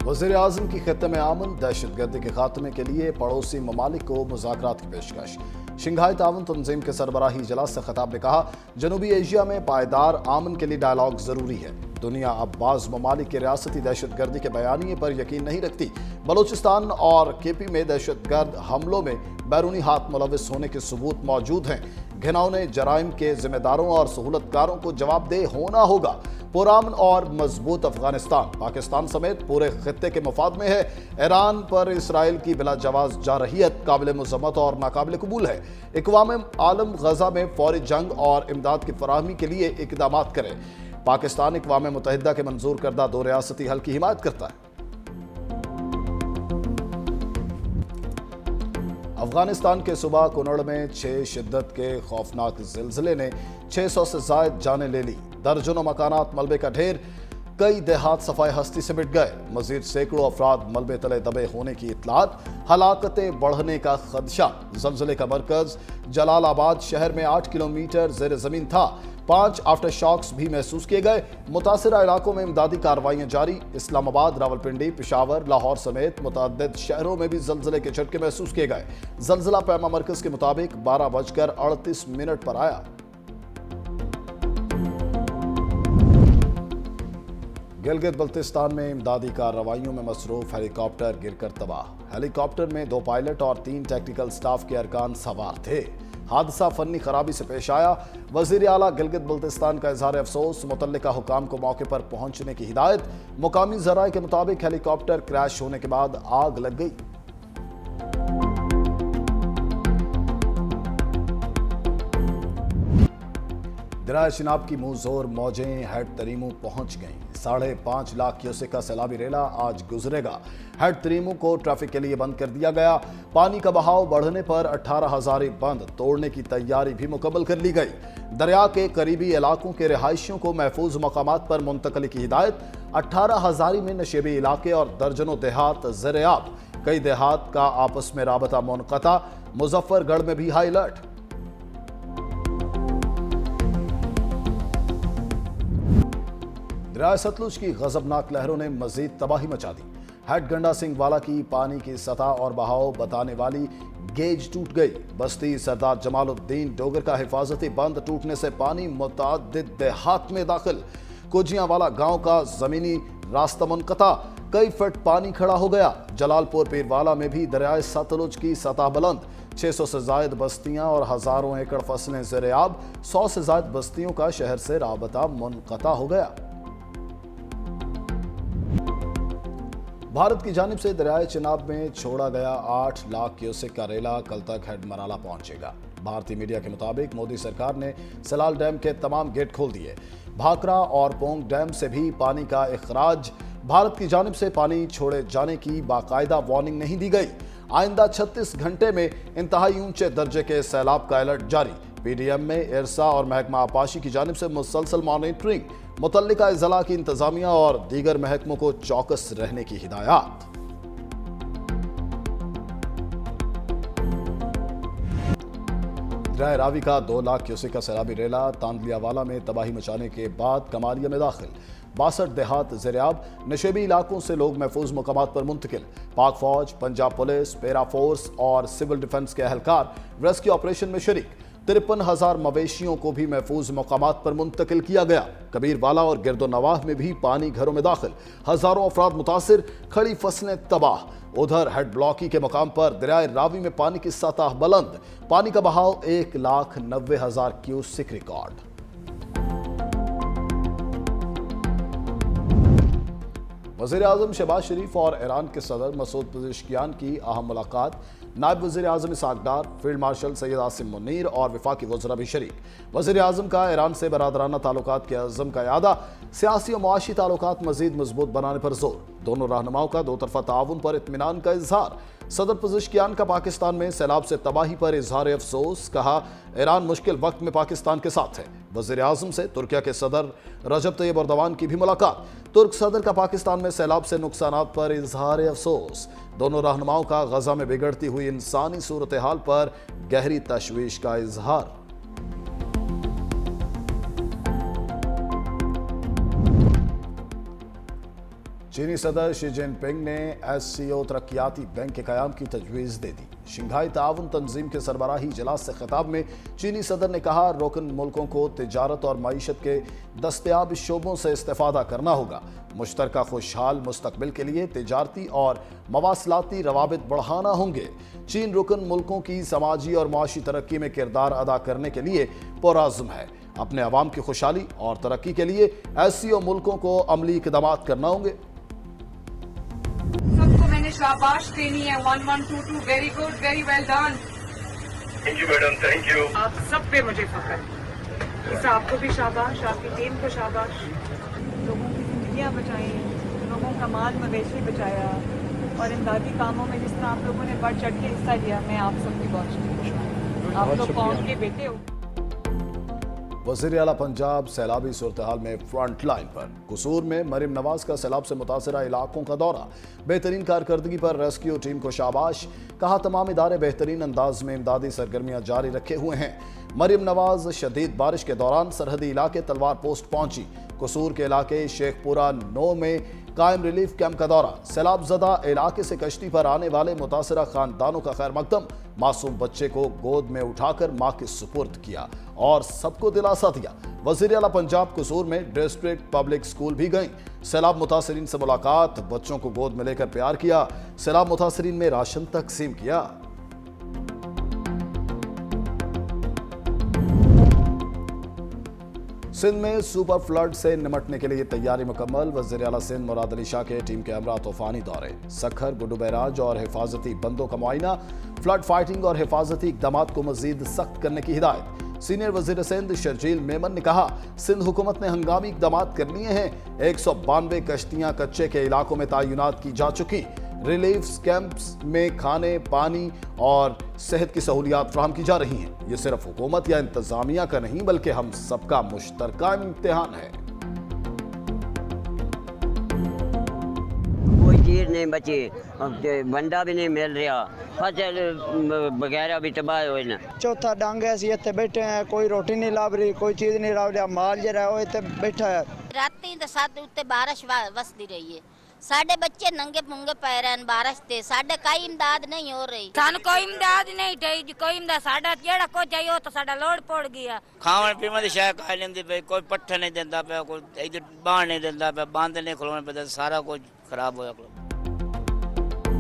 वज़ीर आज़म की खित्ते में आमन दहशतगर्दी के खात्मे के लिए पड़ोसी ममालिक को मुज़ाकरात की पेशकश। शंघाई ताउन तंजीम के सरबराही इजलास से खिताब में कहा, जनूबी एशिया में पायदार आमन के लिए डायलॉग ज़रूरी है। दुनिया अब बाज़ ममालिक के रियासती दहशतगर्दी के बयानिए पर यकीन नहीं रखती। बलूचिस्तान और केपी में दहशतगर्द हमलों में बैरूनी हाथ मुलविस होने के सबूत मौजूद हैं। घिनौने जराइम के जिम्मेदारों और सहूलतकारों को जवाबदेह होना होगा। पुरामन और मजबूत अफगानिस्तान पाकिस्तान समेत पूरे खित्ते के मफाद में है। ईरान पर इसराइल की बिला जवाज जारहियत काबिल मज़म्मत और नाकाबिल कबूल है। इक़वाम आलम गजा में फौरी जंग और इमदाद की फराहमी के लिए इक़दामात करे। पाकिस्तान इक़वाम मुत्तहिदा के मंजूर करदा दो रियासती हल की हिमायत करता है। अफगानिस्तान के सूबा कुनड़ में 6 शिद्दत के खौफनाक जिलजिले ने 600 से ज़ायद जानें ले ली। दर्जनों मकानात मलबे का ढेर, कई देहात सफाई हस्ती से मिट गए। मजीद सैकड़ों अफराद मलबे तले दबे होने की इत्तलात, हलाकतें बढ़ने का खदशा। जलजले का मरकज जलालाबाद शहर में 8 किलोमीटर ज़ेर ज़मीन था। 5 आफ्टर शॉक्स भी महसूस किए गए। मुतासिरा इलाकों में इमदादी कार्रवाइयां जारी। इस्लामाबाद, रावलपिंडी, पेशावर, लाहौर समेत मुतअद्दिद शहरों में भी जलजले के झटके महसूस किए गए। जलजला पैमा मरकज के मुताबिक 12:38 पर आया। गिलगित बल्तिस्तान में इमदादी कार्रवाइयों में मसरूफ हेलीकॉप्टर गिरकर तबाह। हेलीकॉप्टर में 2 पायलट और 3 टेक्निकल स्टाफ के अरकान सवार थे। हादसा फन्नी खराबी से पेश आया। वज़ीर आला गिलगित बल्तिस्तान का इज़हार अफसोस, मुतल्लिका हुकाम को मौके पर पहुंचने की हिदायत। मुकामी ज़राए के मुताबिक हेलीकॉप्टर क्रैश होने के बाद आग लग गई। दरिया चिनाब की मुंहजोर मौजें हेड तरीमू पहुंच गईं। 5.5 लाख क्यूसेक का सैलाबी रेला आज गुजरेगा। हेड तरीमू को ट्रैफिक के लिए बंद कर दिया गया। पानी का बहाव बढ़ने पर 18 हज़ारी बंद तोड़ने की तैयारी भी मुकम्मल कर ली गई। दरिया के करीबी इलाकों के रिहायशियों को महफूज मकामात पर मुंतकली की हिदायत। 18 हज़ारी में नशेबी इलाके और दर्जनों देहात ज़ेर-ए-आब। कई देहात का आपस में राबता मुनक़ता। मुजफ्फरगढ़ में भी हाई अलर्ट। दरिया सतलुज की गजबनाक लहरों ने मजीद तबाही मचा दी। हेड गंडा सिंह वाला की पानी की सतह और बहाव बताने वाली गेज टूट गई। बस्ती सरदार जमालुद्दीन डोगर का हिफाजती बंद टूटने से पानी मुतअद्दिद देहात में दाखिल। कुजियां वाला गांव का जमीनी रास्ता मुनक़ता। कई फुट पानी खड़ा हो गया। जलालपुर पीरवाला में भी दरिया सतलुज की सतह बुलंद। 600 से जायद बस्तियां और हजारों एकड़ फसलें ज़ेर-ए-आब। 100 से जायद बस्तियों का शहर से राबता मुनक़ता हो गया। भारत की जानिब से दरियाए चिनाब में छोड़ा गया 8 लाख क्यूसेक का रेला कल तक हेड मराला पहुंचेगा। भारतीय मीडिया के मुताबिक मोदी सरकार ने सलाल डैम के तमाम गेट खोल दिए। भाखड़ा और पोंग डैम से भी पानी का इखराज। भारत की जानिब से पानी छोड़े जाने की बाकायदा वार्निंग नहीं दी गई। आइंदा 36 घंटे में इंतहाई ऊंचे दर्जे के सैलाब का अलर्ट जारी। पीडीएम में इरसा और महकमा आपाशी की जानिब से मुसलसल मॉनिटरिंग। मुतल्लिका इज़ला की इंतजामिया और दीगर महकमों को चौकस रहने की हिदायत। दरिया रावी का 2 लाख क्यूसेक का सैलाबी रेला तांदलियावाला में तबाही मचाने के बाद कमालिया में दाखिल। 62 देहात ज़ेर-ए-आब। नशेबी इलाकों से लोग महफूज मकामात पर मुंतकिल। पाक फौज, पंजाब पुलिस, पैरा फोर्स और सिविल डिफेंस के अहलकार रेस्क्यू ऑपरेशन में शरीक। 53,000 मवेशियों को भी महफूज मकामात पर मुंतकिल किया गया। कबीरवाला और गिरदो नवाह में भी पानी घरों में दाखिल। हजारों अफराद मुतासिर, खड़ी फसलें तबाह। उधर हेड ब्लॉकी के मकाम पर दरिया रावी में पानी की सतह बुलंद। पानी का बहाव 1,90,000 क्यूसेक रिकॉर्ड। वज़ीर आज़म शहबाज शरीफ और ईरान के सदर मसूद पेज़ेश्कियान की अहम मुलाकात। नायब वज़ीर आज़म इसहाक डार, फील्ड मार्शल सैयद आसिम मुनीर और वफाकी वज़रा भी शरीक। वज़ीर आज़म का ईरान से बरादराना ताल्लुकात के अज़्म का यादा। सियासी और मुआशी ताल्लुकात मज़ीद मजबूत बनाने पर जोर। दोनों रहनुमाओं का दो तरफ़ा ताउन पर इत्मीनान का इजहार। सदर पेज़ेश्कियान का पाकिस्तान में सैलाब से तबाही पर इजहार अफसोस। कहा, ईरान मुश्किल वक्त में पाकिस्तान के साथ है। वज़ीर आज़म से तुर्किया के सदर रजब तैयब एर्दोगान की भी मुलाकात। तुर्क सदर का पाकिस्तान में सैलाब से नुकसानात पर इजहार अफसोस। दोनों रहनुमाओं का गजा में बिगड़ती हुई इंसानी सूरत हाल पर गहरी तशवीश का इजहार। चीनी सदर शी जिनपिंग ने SCO तरक्याती बैंक के क़याम की तजवीज़ दे दी। शंघाई ताउन तंजीम के सरबराही इजलास से खिताब में चीनी सदर ने कहा, रुकन मुल्कों को तिजारत और मईशत के दस्तयाब शोबों से इस्तेफादा करना होगा। मुश्तरका खुशहाल मुस्तकबिल के लिए तिजारती और मवासलाती रवाबित बढ़ाना होंगे। चीन रुकन मुल्कों की समाजी और मुआशी तरक्की में किरदार अदा करने के लिए पुरअज़्म है। अपने अवाम की खुशहाली और तरक्की के लिए SCO मुल्कों को अमली इक़दामात करना होंगे। सबको मैंने शाबाश देनी है। 1122 very good, very well done. Thank you madam, thank you. आप सब पे मुझे फख्र है। इस आपको भी शाबाश, आपकी टीम को शाबाश। लोगों की जिंदगियां बचाई, लोगों का माल मवेशी बचाया और इमदादी कामों में जिस तरह आप लोगों ने बढ़ चढ़ के हिस्सा लिया, मैं आप सबकी बहुत शुक्रिया। आप लोग कौम के बेटे हो। वज़ीर आला पंजाब सैलाबी सूरत-ए-हाल में फ्रंट लाइन पर। कसूर में मरीम नवाज का सैलाब से मुतासरा इलाकों का दौरा। बेहतरीन कारकर्दगी पर रेस्क्यू टीम को शाबाश। कहा, तमाम इदारे बेहतरीन अंदाज में इमदादी सरगर्मियां जारी रखे हुए हैं। मरीम नवाज शदीद बारिश के दौरान सरहदी इलाके तलवार पोस्ट पहुंची। कसूर के इलाके शेखपुरा 9 में कायम रिलीफ कैंप का दौरा। सैलाब ज़दा इलाके से कश्ती पर आने वाले मुतासरा खानदानों का खैर मकदम। मासूम बच्चे को गोद में उठाकर मां के सुपुर्द किया और सबको दिलासा दिया। वज़ीर आला पंजाब कसूर में डिस्ट्रिक्ट पब्लिक स्कूल भी गईं। सैलाब मुतासरीन से मुलाकात, बच्चों को गोद में लेकर प्यार किया। सैलाब मुतासरीन में राशन तकसीम किया। सिंध में सुपर फ्लड से निमटने के लिए तैयारी मुकम्मल। वज़ीर आला सिंध मुराद अली शाह के टीम के हमरा तूफानी दौरे। सखर, गुड्डू बैराज और हिफाजती बंदों का मुआयना। फ्लड फाइटिंग और हिफाजती इक़दामात को मजीद सख्त करने की हिदायत। सीनियर वज़ीर सिंध शर्जील मेमन ने कहा, सिंध हुकूमत ने हंगामी इक़दामात कर लिए हैं। 192 कश्तियां कच्चे के इलाकों में तैनात की जा चुकी। रिलीफ कैंप्स में खाने, पानी और सेहत की सहूलियात फराहम की जा रही हैं। ये सिर्फ हुकूमत या इंतजामिया का नहीं बल्कि हम सबका मुश्तरका इम्तिहान है। कोई चीज नहीं बची, बंदा भी नहीं मिल रहा, फसल वगैरह भी तबाह हुए ना। चौथा डंग है, ਅਸੀਂ ਇੱਥੇ ਬੈਠੇ ਆ, ਕੋਈ ਰੋਟੀ ਨਹੀਂ ਲੱਭ ਰਹੀ, ਕੋਈ ਚੀਜ਼ ਨਹੀਂ ਲੱਭ ਰਿਹਾ, ਮਾਲ ਜਿਹੜਾ ਉਹ ਇੱਥੇ ਬੈਠਾ ਹੈ। ਰਾਤੀ ਤੇ ਸਾਡੇ ਉੱਤੇ ਬਾਰਿਸ਼ ਵਸਦੀ ਰਹੀ ਹੈ। ਸਾਡੇ ਬੱਚੇ ਨੰਗੇ ਪੁੰਗੇ ਪੈ ਰਹੇ ਹਨ ਬਾਰਿਸ਼ ਤੇ। ਸਾਡੇ ਕੋਈ ਇਮਦਾਦ ਨਹੀਂ ਹੋ ਰਹੀ। ਸਾਨੂੰ ਕੋਈ ਇਮਦਾਦ ਨਹੀਂ ਚਾਹੀਦੀ, ਕੋਈ ਇਮਦਾਦ ਸਾਡਾ ਜਿਹੜਾ ਕੁਝ ਚਾਹੀਏ ਉਹ ਤਾਂ ਸਾਡਾ ਲੋੜ ਪੜ ਗਿਆ। ਖਾਣ ਪੀਣ ਦੀ ਸ਼ੈ ਖਾ ਲੈਂਦੀ ਪਈ, ਕੋਈ ਪੱਠੇ ਨਹੀਂ ਦਿੰਦਾ ਪਿਆ, ਕੋਈ ਇਧਰ ਬਾਹਰ ਨਹੀਂ ਦਿੰਦਾ ਪਿਆ, ਬੰਦ ਨਹੀਂ ਖਲੋਣ ਪਿਆ, ਸਾਰਾ ਕੁਝ ਖਰਾਬ ਹੋਇਆ।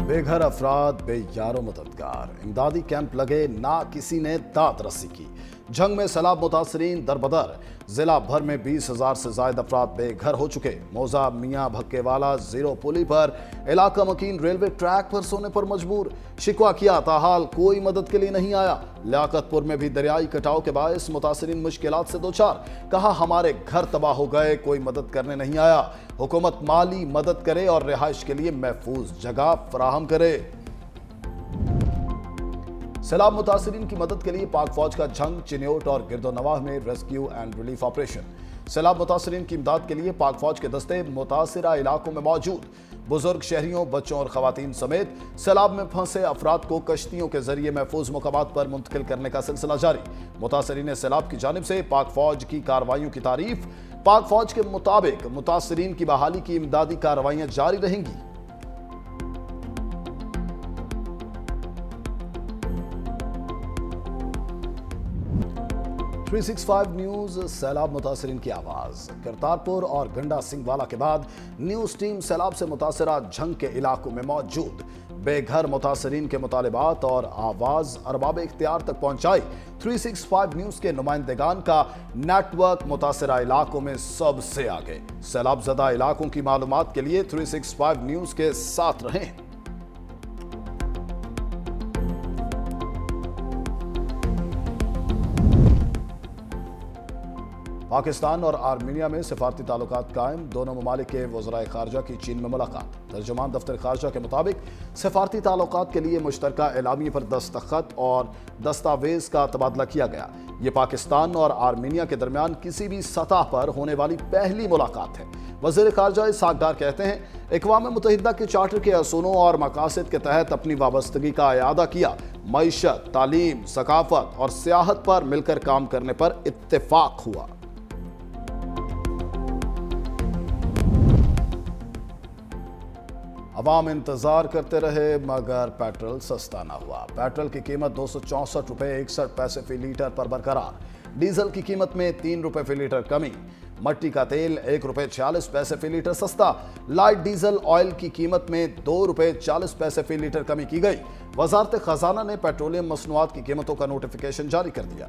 बेघर अफराद बेयारो मददगार। इमदादी कैंप लगे, ना किसी ने दाद रसी की। जंग में सैलाब मुतासरीन दरबदर। जिला भर में 20,000 से ज्यादा अफराद बेघर हो चुके। मौजा, मियाँ भक्केवाला, जीरो पुली पर इलाका मकीन रेलवे ट्रैक पर सोने पर मजबूर। शिकवा किया, ताहाल कोई मदद के लिए नहीं आया। लियाकतपुर में भी दरियाई कटाव के बायस मुतासरीन मुश्किलात से दो चार। कहा, हमारे घर तबाह हो गए, कोई मदद करने नहीं आया। हुकूमत माली मदद करे और रिहाइश के लिए महफूज जगह फराहम करे। सैलाब मुतासरीन की मदद के लिए पाक फौज का जंग, चिन्योट और गिरदोनवाह में रेस्क्यू एंड रिलीफ ऑपरेशन। सैलाब मुतासरीन की इमदाद के लिए पाक फौज के दस्ते मुतासरा इलाकों में मौजूद। बुजुर्ग, शहरियों, बच्चों और खवातीन समेत सैलाब में फंसे अफराद को कश्तियों के जरिए महफूज मकामात पर मुंतकिल करने का सिलसिला जारी। मुतासरीन सैलाब की जानिब से पाक फौज की कार्रवाइयों की तारीफ। पाक फौज के मुताबिक मुतासरीन की बहाली की इमदादी कार्रवाइयां जारी रहेंगी। 365 न्यूज सैलाब मुतासरीन की आवाज। करतारपुर और गंडा सिंहवाला के बाद न्यूज टीम सैलाब से मुतासरा जंग के इलाकों में मौजूद। बेघर मुतासरीन के मुतालिबात और आवाज अरबाब इख्तियार तक पहुंचाई। 365 न्यूज के नुमाइंदेगान का नेटवर्क मुतासरा इलाकों में सबसे आगे। सैलाब ज़दा इलाकों की मालूमात के लिए 365 न्यूज के साथ रहें। पाकिस्तान और आर्मीनिया में सिफारती ताल्लुकात कायम। दोनों ममालिक के वज़राए खारजा की चीन में मुलाकात। तर्जुमान दफ्तर खारजा के मुताबिक सिफारती ताल्लुकात के लिए मुश्तरका एलामिये पर दस्तखत और दस्तावेज का तबादला किया गया। ये पाकिस्तान और आर्मीनिया के दरमियान किसी भी सतह पर होने वाली पहली मुलाकात है। वज़ीर खारजा इसहाक डार कहते हैं, अक़वाम मुत्तहिदा के चार्टर के असूलों और मकासद के तहत अपनी वाबस्तगी का इयादा किया। मईशत, तालीम, सकाफत और सियाहत पर मिलकर काम करने पर इत्तेफाक हुआ। अवाम इंतजार करते रहे मगर पेट्रोल सस्ता न हुआ। पेट्रोल की कीमत 264 रुपए 61 पैसे फी लीटर पर बरकरार। डीजल की कीमत में 3 रुपए फी लीटर कमी। मट्टी का तेल 1 रुपए 46 पैसे फी लीटर सस्ता। लाइट डीजल ऑयल की कीमत में 2 रुपए 40 पैसे फी लीटर कमी की गई। वजारत खजाना ने पेट्रोलियम मसनूआत की कीमतों का नोटिफिकेशन जारी कर दिया।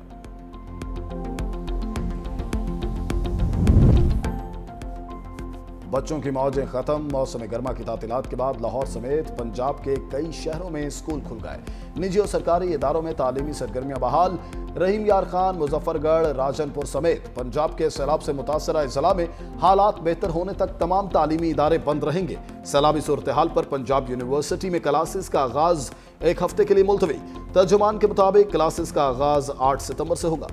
बच्चों की मौजें खत्म। मौसम गर्मा की तातीलात के बाद लाहौर समेत पंजाब के कई शहरों में स्कूल खुल गए। निजी और सरकारी इदारों में तालीमी सरगर्मियां बहाल। रहीम यार खान, मुजफ्फरगढ़, राजनपुर समेत पंजाब के सैलाब से मुतासरा अजला में हालात बेहतर होने तक तमाम तालीमी इदारे बंद रहेंगे। सैलाबी सूरत हाल पर पंजाब यूनिवर्सिटी में क्लासेस का आगाज 1 हफ्ते के लिए मुलतवी। तर्जुमान के मुताबिक क्लासेस का आगाज 8 सितंबर से होगा।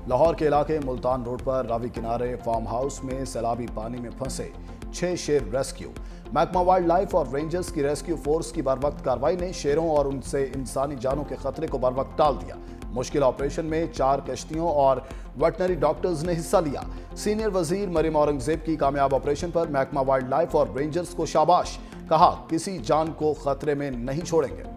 लाहौर के इलाके मुल्तान रोड पर रावी किनारे फार्म हाउस में सैलाबी पानी में फंसे 6 शेर रेस्क्यू। महकमा वाइल्ड लाइफ और रेंजर्स की रेस्क्यू फोर्स की बरवक्त कार्रवाई ने शेरों और उनसे इंसानी जानों के खतरे को बरवक्त टाल दिया। मुश्किल ऑपरेशन में 4 कश्तियों और वेटनरी डॉक्टर्स ने हिस्सा लिया। सीनियर वजीर मरियम औरंगजेब की कामयाब ऑपरेशन पर महकमा वाइल्ड लाइफ और रेंजर्स को शाबाश। कहा, किसी जान को खतरे में नहीं छोड़ेंगे।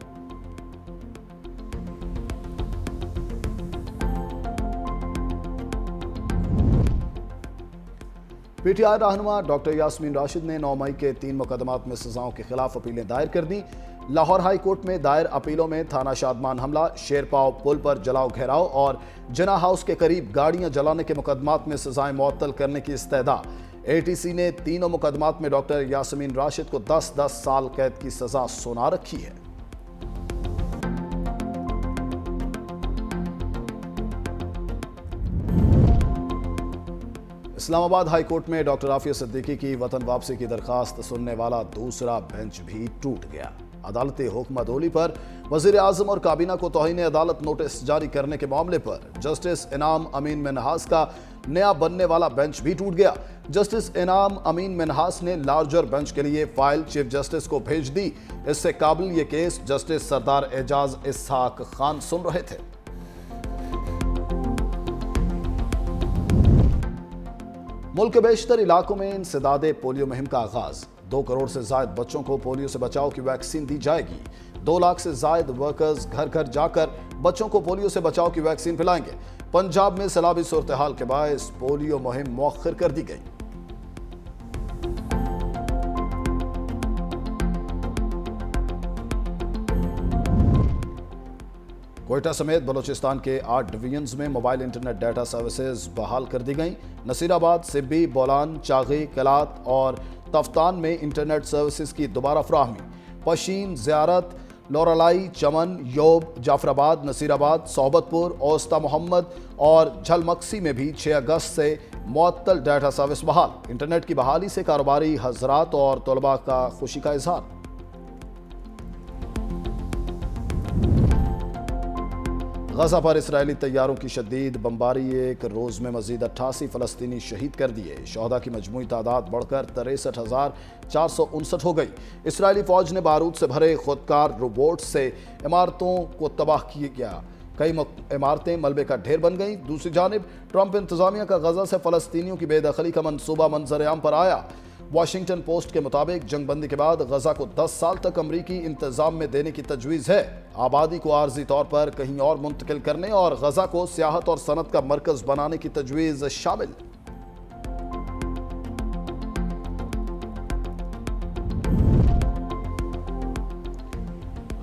पीटीआई रहनुमा डॉक्टर यास्मीन राशिद ने 9 मई के 3 मुकदमात में सजाओं के खिलाफ अपीलें दायर कर दी। लाहौर हाई कोर्ट में दायर अपीलों में थाना शादमान हमला, शेरपाव पुल पर जलाओ घेराव और जना हाउस के करीब गाड़ियां जलाने के मुकदमात में सजाएं मुअत्तल करने की इस्तदा। एटीसी ने तीनों मुकदमात में डॉक्टर यास्मीन राशिद को 10-10 साल कैद की सजा सुना रखी है। इस्लामाबाद हाई कोर्ट में डॉक्टर आफिया सिद्दीकी की वतन वापसी की दरखास्त सुनने वाला दूसरा बेंच भी टूट गया। अदालती हुक्मदोली पर वजीर आजम और काबीना को तौहीन अदालत नोटिस जारी करने के मामले पर जस्टिस इनाम अमीन मिन्हास का नया बनने वाला बेंच भी टूट गया। जस्टिस इनाम अमीन मिन्हास ने लार्जर बेंच के लिए फाइल चीफ जस्टिस को भेज दी। इससे काबिल ये केस जस्टिस सरदार एजाज इसहाक खान सुन रहे थे। मुल्क के बेशतर इलाकों में इंसदादे पोलियो मुहिम का आगाज। 2 करोड़ से ज्यादा बच्चों को पोलियो से बचाव की वैक्सीन दी जाएगी। 2 लाख से ज्यादा वर्कर्स घर घर जाकर बच्चों को पोलियो से बचाव की वैक्सीन पिलाएंगे। पंजाब में सैलाबी सूरत हाल के बायस पोलियो मुहिम मौखर कर दी गई। कोयटा समेत बलूचिस्तान के 8 डिवीजन्स में मोबाइल इंटरनेट डाटा सर्विसेज बहाल कर दी गई। नसीराबाद, सिब्बी, बोलान, चागी, कलात और तफ्तान में इंटरनेट सर्विसेज की दोबारा फ्राहमी। पशीन, ज़ियारत, लोरालाई, चमन, योब, जाफराबाद, नसीराबाद, सोबतपुर, ओस्ता मोहम्मद और झलमक्सी में भी 6 अगस्त से मुअत्तल डाटा सर्विस बहाल। इंटरनेट की बहाली से कारोबारी हजरात और तलबा का खुशी का इजहार। गजा पर इसराइली तैयारों की शदीद बमबारी, एक रोज में मजीद 88 फलस्तीनी शहीद कर दिए। शहदा की मजमूई तादाद बढ़कर 63,459 हो गई। इसराइली फौज ने बारूद से भरे खुदकार रोबोट से इमारतों को तबाह किया। कई इमारतें मलबे का ढेर बन गईं। दूसरी जानिब ट्रंप इंतजामिया का गजा से फलस्तीनियों की बेदखली का मंसूबा मंजर-ए-आम पर आया। वाशिंगटन पोस्ट के मुताबिक जंगबंदी के बाद गजा को 10 साल तक अमरीकी इंतजाम में देने की तजवीज़ है। आबादी को आर्जी तौर पर कहीं और मुंतकिल करने और गजा को सियाहत और सनत का मरकज बनाने की तजवीज़ शामिल।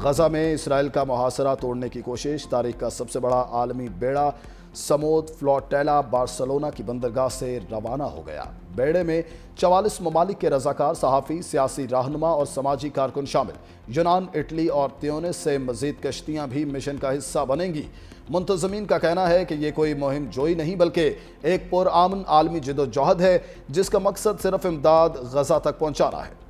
गजा में इसराइल का मुहासरा तोड़ने की कोशिश। तारीख का सबसे बड़ा आलमी बेड़ा समोद फ्लोटेला बार्सिलोना की बंदरगाह से रवाना हो गया। बेड़े में 44 ममालिक के रजाकार, सहाफ़ी, सियासी रहनुमा और समाजी कारकुन शामिल। यूनान, इटली और त्यूनिस से मजीद कश्तियाँ भी मिशन का हिस्सा बनेंगी। मुंतज़मीन का कहना है कि ये कोई मुहिम जोई नहीं बल्कि एक पुरअमन आलमी जिद्दोजहद है जिसका मकसद सिर्फ इमदाद गजा तक पहुँचाना है।